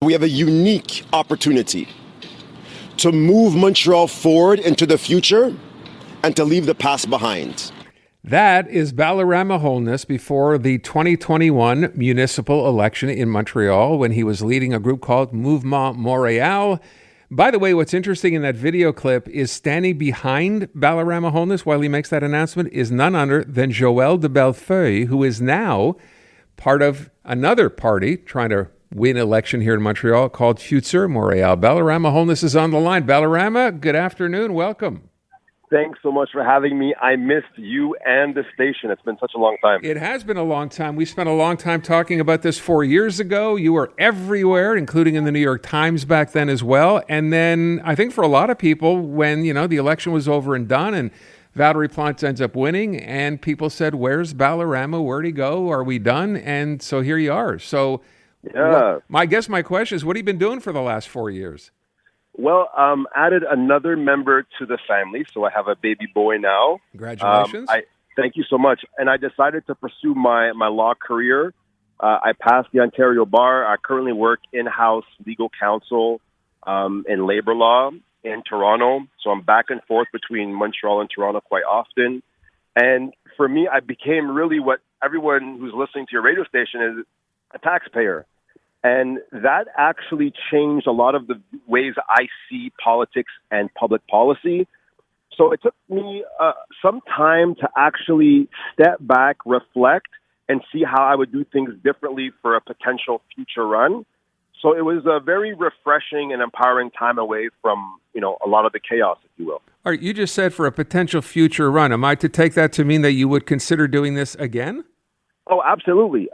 We have a unique opportunity to move Montreal forward into the future and to leave the past behind. That is Balarama Holness before the 2021 municipal election in Montreal when he was leading a group called Mouvement Montréal. By the way, what's interesting in that video clip is standing behind Balarama Holness while he makes that announcement is none other than Joël de Bellefeuille, who is now part of another party trying to win election here in Montreal called Future Montréal. Balarama Holness is on the line. Balarama, good afternoon. Welcome. Thanks so much for having me. I missed you and the station. It's been such a long time. It has been a long time. We spent a long time talking about this 4 years ago. You were everywhere, including in the New York Times back then as well. And then I think for a lot of people, when, the election was over and done and Valerie Plante ends up winning and people said, where's Balarama? Where'd he go? Are we done? And so here you are. So yeah. I guess my question is, what have you been doing for the last 4 years? Well, added another member to the family, so I have a baby boy now. Congratulations. Thank you so much. And I decided to pursue my law career. I passed the Ontario bar. I currently work in-house legal counsel in labor law in Toronto. So I'm back and forth between Montreal and Toronto quite often. And for me, I became really what everyone who's listening to your radio station is, a taxpayer. And that actually changed a lot of the ways I see politics and public policy. So it took me some time to actually step back, reflect, and see how I would do things differently for a potential future run. So it was a very refreshing and empowering time away from, a lot of the chaos, if you will. All right, you just said for a potential future run. Am I to take that to mean that you would consider doing this again? Oh, absolutely.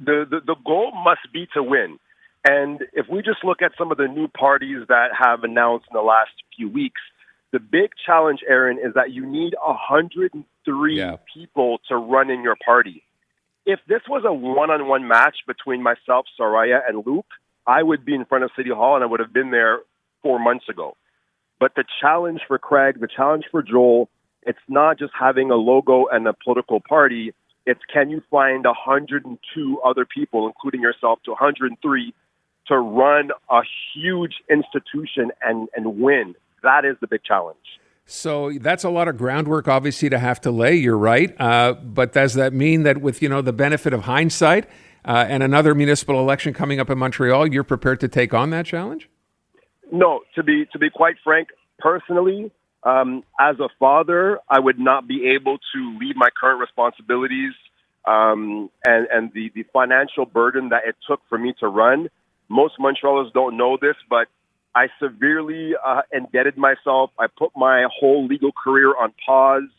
The goal must be to win. And if we just look at some of the new parties that have announced in the last few weeks, the big challenge, Aaron, is that you need 103 people to run in your party. If this was a one-on-one match between myself, Soraya, and Luke, I would be in front of City Hall and I would have been there 4 months ago. But the challenge for Craig, the challenge for Joel, it's not just having a logo and a political party. It's can you find 102 other people, including yourself, to 103 to run a huge institution and win. That is the big challenge. So that's a lot of groundwork, obviously, to have to lay. You're right. But does that mean that with, the benefit of hindsight and another municipal election coming up in Montreal, you're prepared to take on that challenge? No, to be quite frank, personally, as a father, I would not be able to leave my current responsibilities and the financial burden that it took for me to run. Most Montrealers don't know this, but I severely indebted myself. I put my whole legal career on pause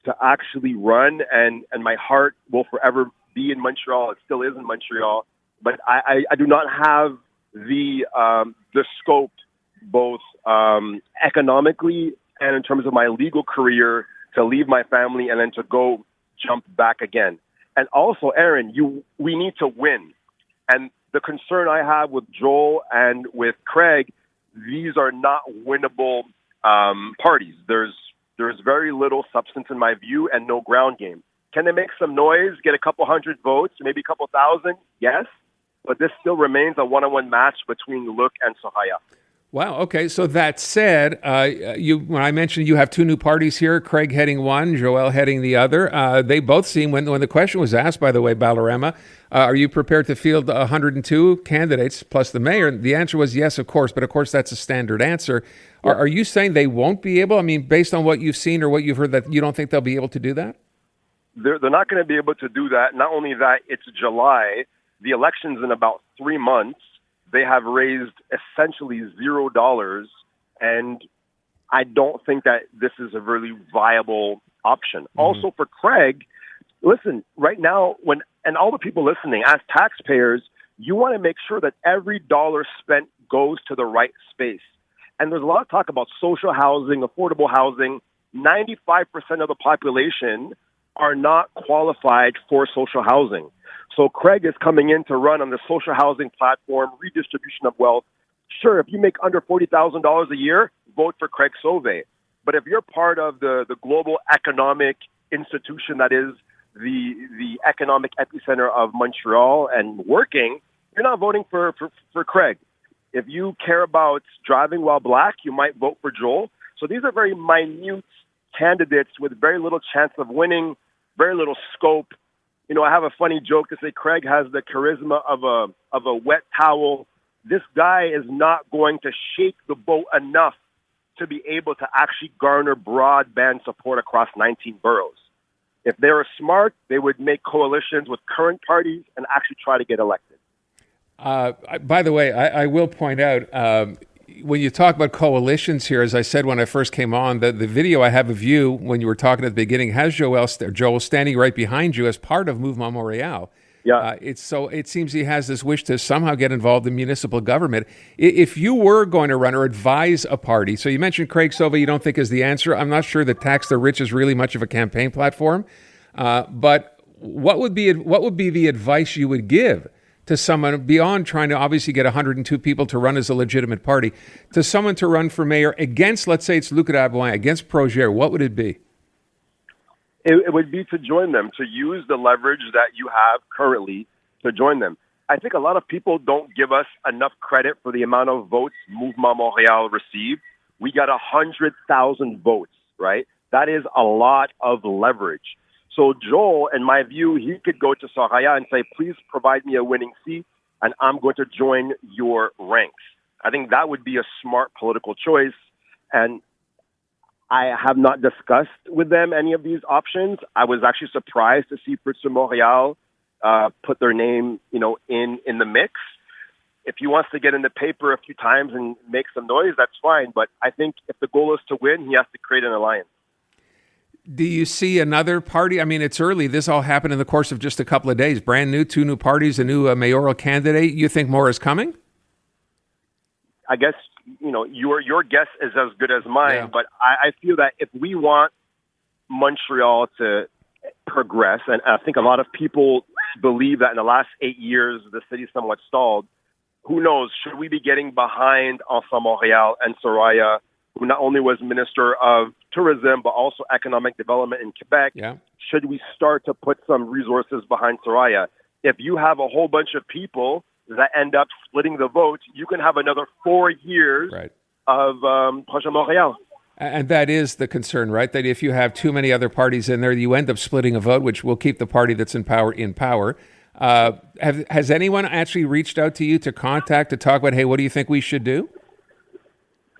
to actually run, and my heart will forever be in Montreal. It still is in Montreal, but I do not have the scope, both economically and in terms of my legal career, to leave my family and then to go jump back again. And also, Aaron, we need to win. And the concern I have with Joel and with Craig, these are not winnable parties. There's very little substance in my view and no ground game. Can they make some noise, get a couple hundred votes, maybe a couple thousand? Yes. But this still remains a one-on-one match between Luc and Soraya. Wow. Okay. So that said, when I mentioned you have two new parties here, Craig heading one, Joël heading the other, they both seem, when the question was asked, by the way, Balarama, are you prepared to field 102 candidates plus the mayor? The answer was yes, of course. But of course, that's a standard answer. Yeah. Are you saying they won't be able? I mean, based on what you've seen or what you've heard, that you don't think they'll be able to do that? They're not going to be able to do that. Not only that, it's July. The election's in about 3 months. They have raised essentially $0, and I don't think that this is a really viable option. Mm-hmm. Also for Craig, listen, right now, and all the people listening, as taxpayers, you want to make sure that every dollar spent goes to the right space. And there's a lot of talk about social housing, affordable housing. 95% of the population are not qualified for social housing. So Craig is coming in to run on the social housing platform, redistribution of wealth. Sure, if you make under $40,000 a year, vote for Craig Sauvé. But if you're part of the global economic institution that is the economic epicenter of Montreal and working, you're not voting for Craig. If you care about driving while black, you might vote for Joel. So these are very minute candidates with very little chance of winning, very little scope. You know, I have a funny joke to say Craig has the charisma of a wet towel. This guy is not going to shake the boat enough to be able to actually garner broadband support across 19 boroughs. If they were smart, they would make coalitions with current parties and actually try to get elected. By the way, I will point out, when you talk about coalitions here, as I said when I first came on, the video I have of you when you were talking at the beginning has Joel standing right behind you as part of Mouvement Montréal. Yeah. It seems he has this wish to somehow get involved in municipal government. If you were going to run or advise a party, so you mentioned Craig Sauvé you don't think is the answer. I'm not sure that Tax the Rich is really much of a campaign platform. But what would be the advice you would give to someone beyond trying to obviously get 102 people to run as a legitimate party, to someone to run for mayor against, let's say it's Luc Rabouin, against Proger? What would it be? It would be to join them, to use the leverage that you have currently to join them. I think a lot of people don't give us enough credit for the amount of votes Mouvement Montréal received. We got 100,000 votes, right? That is a lot of leverage. So Joel, in my view, he could go to Soraya and say, please provide me a winning seat, and I'm going to join your ranks. I think that would be a smart political choice. And I have not discussed with them any of these options. I was actually surprised to see Fritz Montréal put their name, in the mix. If he wants to get in the paper a few times and make some noise, that's fine. But I think if the goal is to win, he has to create an alliance. Do you see another party? I mean, it's early. This all happened in the course of just a couple of days. Brand new, 2 new parties, a new mayoral candidate. You think more is coming? I guess, your guess is as good as mine, Yeah. but I feel that if we want Montreal to progress, and I think a lot of people believe that in the last 8 years, the city somewhat stalled, who knows, should we be getting behind Ensemble Montréal and Soraya, who not only was Minister of Tourism, but also Economic Development in Quebec? Yeah. Should we start to put some resources behind Soraya? If you have a whole bunch of people that end up splitting the vote, you can have another 4 years of Projet Montréal. And that is the concern, right? That if you have too many other parties in there, you end up splitting a vote, which will keep the party that's in power in power. Has anyone actually reached out to you to talk about, hey, what do you think we should do?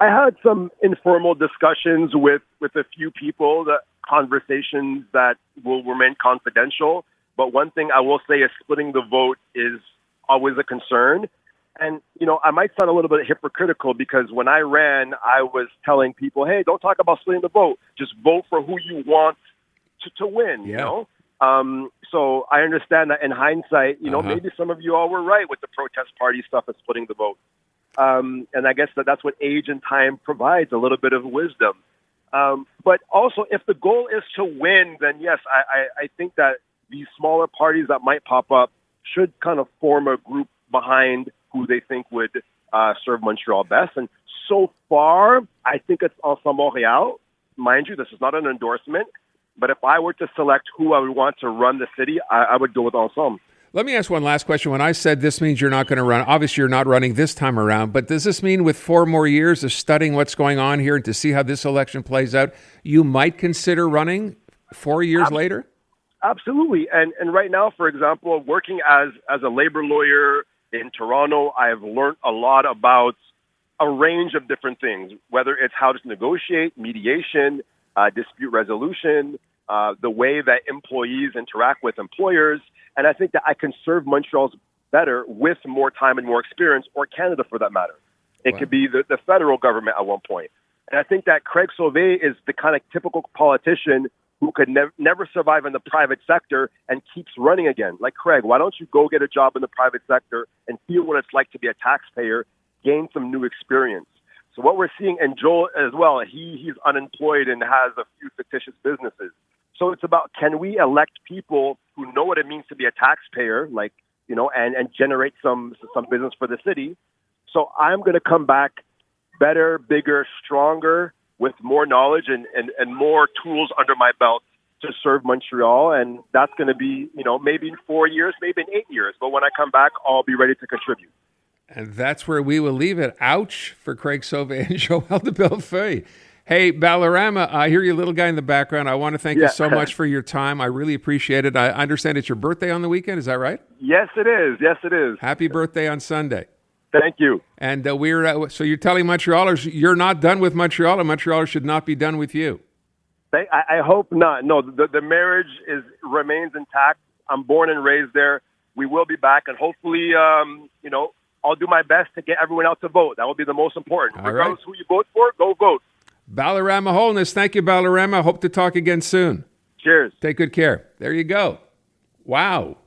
I had some informal discussions with a few people, the conversations that will remain confidential. But one thing I will say is splitting the vote is always a concern. And, I might sound a little bit hypocritical because when I ran, I was telling people, hey, don't talk about splitting the vote. Just vote for who you want to win, So I understand that in hindsight, maybe some of you all were right with the protest party stuff and splitting the vote. And I guess that's what age and time provides, a little bit of wisdom. But also, if the goal is to win, then yes, I think that these smaller parties that might pop up should kind of form a group behind who they think would serve Montreal best. And so far, I think it's Ensemble Montréal. Mind you, this is not an endorsement. But if I were to select who I would want to run the city, I would go with Ensemble. Let me ask one last question. When I said this means you're not going to run, obviously you're not running this time around, but does this mean with 4 more years of studying what's going on here and to see how this election plays out, you might consider running 4 years later? Absolutely. And right now, for example, working as a labor lawyer in Toronto, I have learned a lot about a range of different things, whether it's how to negotiate, mediation, dispute resolution, the way that employees interact with employers. And I think that I can serve Montreal's better with more time and more experience, or Canada for that matter. It could be the federal government at one point. And I think that Craig Sauvé is the kind of typical politician who could never survive in the private sector and keeps running again. Like, Craig, why don't you go get a job in the private sector and feel what it's like to be a taxpayer, gain some new experience? So what we're seeing, and Joel as well, he's unemployed and has a few fictitious businesses. So it's about, can we elect people who know what it means to be a taxpayer, and generate some business for the city? So I'm going to come back better, bigger, stronger, with more knowledge and more tools under my belt to serve Montreal, and that's going to be, maybe in 4 years, maybe in 8 years. But when I come back, I'll be ready to contribute. And that's where we will leave it. Ouch for Craig Sauvé and Joël de Bellefeuille. Hey, Balarama, I hear you, little guy in the background. I want to thank you so much for your time. I really appreciate it. I understand it's your birthday on the weekend. Is that right? Yes, it is. Yes, it is. Happy birthday on Sunday. Thank you. And so you're telling Montrealers you're not done with Montreal, and Montrealers should not be done with you. I hope not. No, the marriage remains intact. I'm born and raised there. We will be back, and hopefully, I'll do my best to get everyone out to vote. That will be the most important. All Regardless right. who you vote for, go vote. Balarama Holness, thank you, Balarama. Hope to talk again soon. Cheers. Take good care. There you go. Wow.